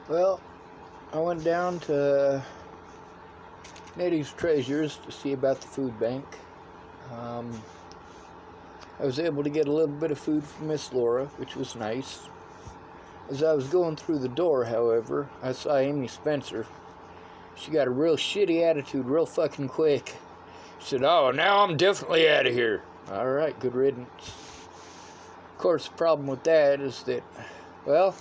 Well, I went down to Native's Treasures to see about the food bank. I was able to get a little bit of food from Miss Laura, which was nice. As I was going through the door, however, I saw Amy Spencer. She got a real shitty attitude real fucking quick. She said, "Oh, now I'm definitely out of here." Alright, good riddance. Of course, the problem with that is that, well,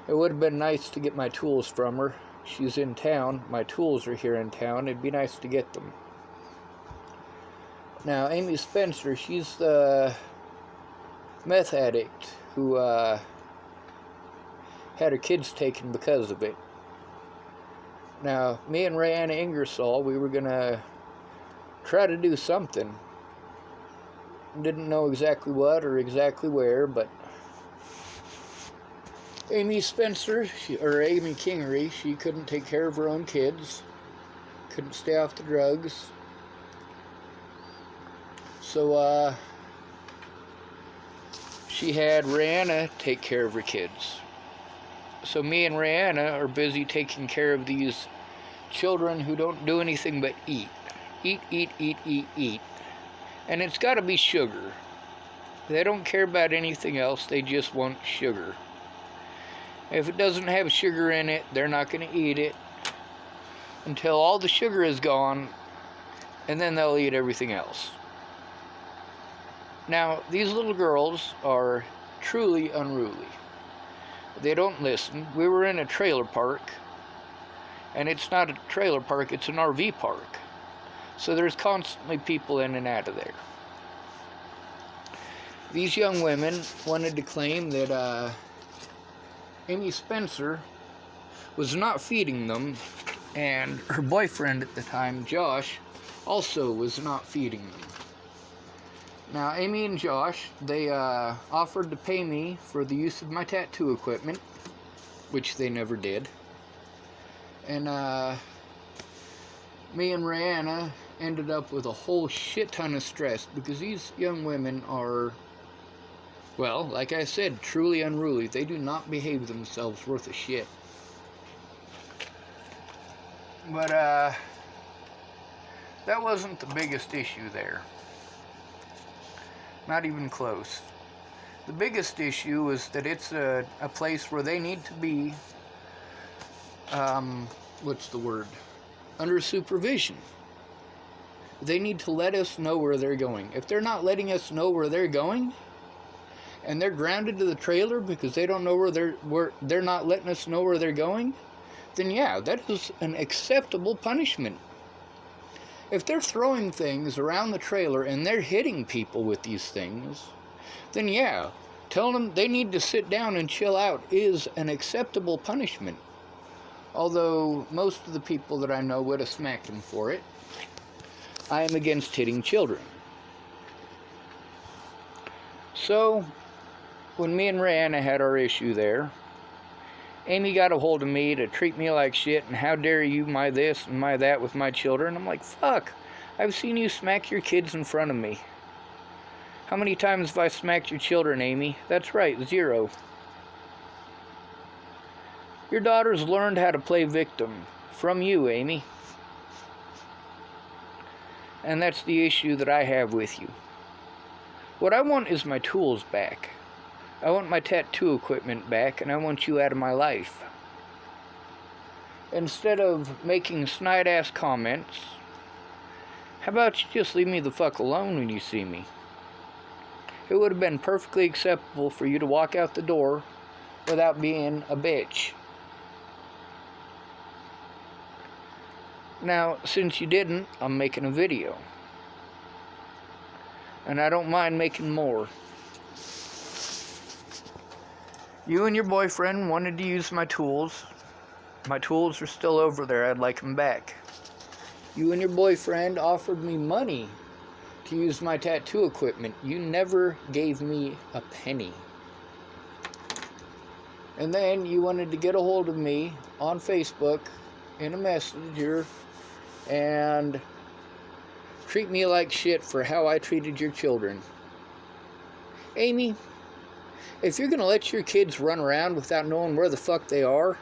it would have been nice to get my tools from her. She's in town. My tools are here in town. It'd be nice to get them. Now, Amy Spencer, she's the meth addict who had her kids taken because of it. Now, me and Rayanna Ingersoll, we were going to try to do something. Didn't know exactly what or exactly where, but Amy Spencer, or Amy Kingery, she couldn't take care of her own kids. Couldn't stay off the drugs. So, she had Rayanna take care of her kids. So me and Rayanna are busy taking care of these children who don't do anything but eat. Eat, eat, eat, eat, eat. And it's got to be sugar. They don't care about anything else. They just want sugar. If it doesn't have sugar in it, they're not going to eat it until all the sugar is gone, and then they'll eat everything else. Now, these little girls are truly unruly. They don't listen. We were in a trailer park, and it's not a trailer park, it's an RV park. So there's constantly people in and out of there. These young women wanted to claim that Amy Spencer was not feeding them, and her boyfriend at the time, Josh, also was not feeding them. Now, Amy and Josh, they offered to pay me for the use of my tattoo equipment, which they never did. And me and Rayanna ended up with a whole shit ton of stress because these young women are, well, like I said, truly unruly. They do not behave themselves worth a shit. But that wasn't the biggest issue there. Not even close. The biggest issue was that it's a place where they need to be, what's the word? Under supervision. They need to let us know where they're going. If they're not letting us know where they're going, and they're grounded to the trailer because they don't know where they're not letting us know where they're going, then yeah, that is an acceptable punishment. If they're throwing things around the trailer and they're hitting people with these things, then yeah, telling them they need to sit down and chill out is an acceptable punishment. Although most of the people that I know would have smacked them for it. I am against hitting children. So, when me and Rayanna had our issue there, Amy got a hold of me to treat me like shit, and how dare you my this and my that with my children. I'm like, fuck, I've seen you smack your kids in front of me. How many times have I smacked your children, Amy? That's right, 0. Your daughter's learned how to play victim from you, Amy. And that's the issue that I have with you. What I want is my tools back. I want my tattoo equipment back, and I want you out of my life. Instead of making snide-ass comments, how about you just leave me the fuck alone when you see me? It would have been perfectly acceptable for you to walk out the door without being a bitch. Now, since you didn't, I'm making a video. And I don't mind making more. You and your boyfriend wanted to use my tools. My tools are still over there. I'd like them back. You and your boyfriend offered me money to use my tattoo equipment. You never gave me a penny. And then you wanted to get a hold of me on Facebook in a messenger and treat me like shit for how I treated your children. Amy, If you're going to let your kids run around without knowing where the fuck they are,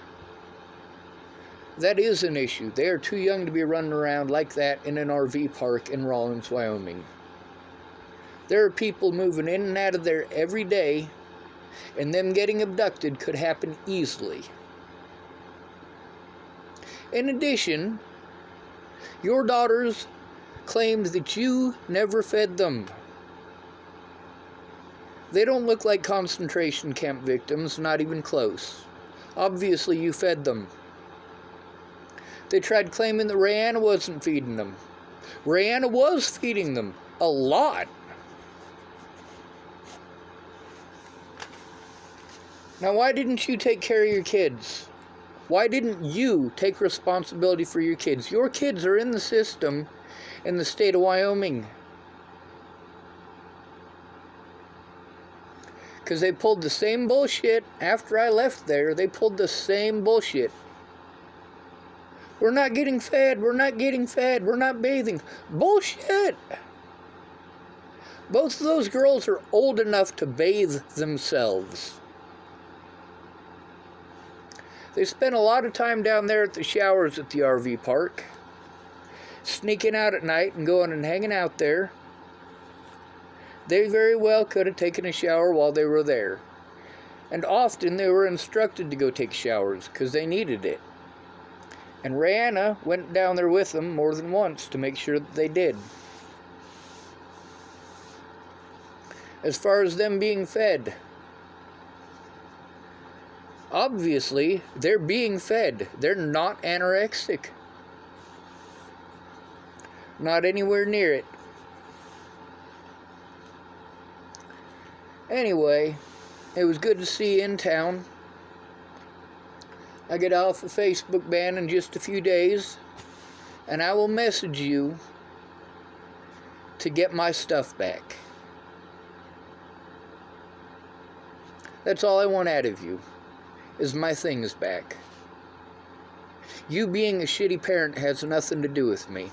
that is an issue. They are too young to be running around like that in an RV park in Rawlins, Wyoming. There are people moving in and out of there every day, and them getting abducted could happen easily. In addition, your daughters claimed that you never fed them. They don't look like concentration camp victims, not even close. Obviously, you fed them. They tried claiming that Rayanna wasn't feeding them. Rayanna was feeding them. A lot. Now, why didn't you take care of your kids? Why didn't you take responsibility for your kids? Your kids are in the system in the state of Wyoming. Because they pulled the same bullshit after I left there. They pulled the same bullshit. We're not getting fed. We're not getting fed. We're not bathing. Bullshit. Both of those girls are old enough to bathe themselves. They spent a lot of time down there at the showers at the RV park, sneaking out at night and going and hanging out there. They very well could have taken a shower while they were there. And often they were instructed to go take showers because they needed it. And Rayanna went down there with them more than once to make sure that they did. As far as them being fed, obviously they're being fed. They're not anorexic. Not anywhere near it. Anyway, it was good to see you in town. I get off a Facebook ban in just a few days, and I will message you to get my stuff back. That's all I want out of you, is my things back. You being a shitty parent has nothing to do with me.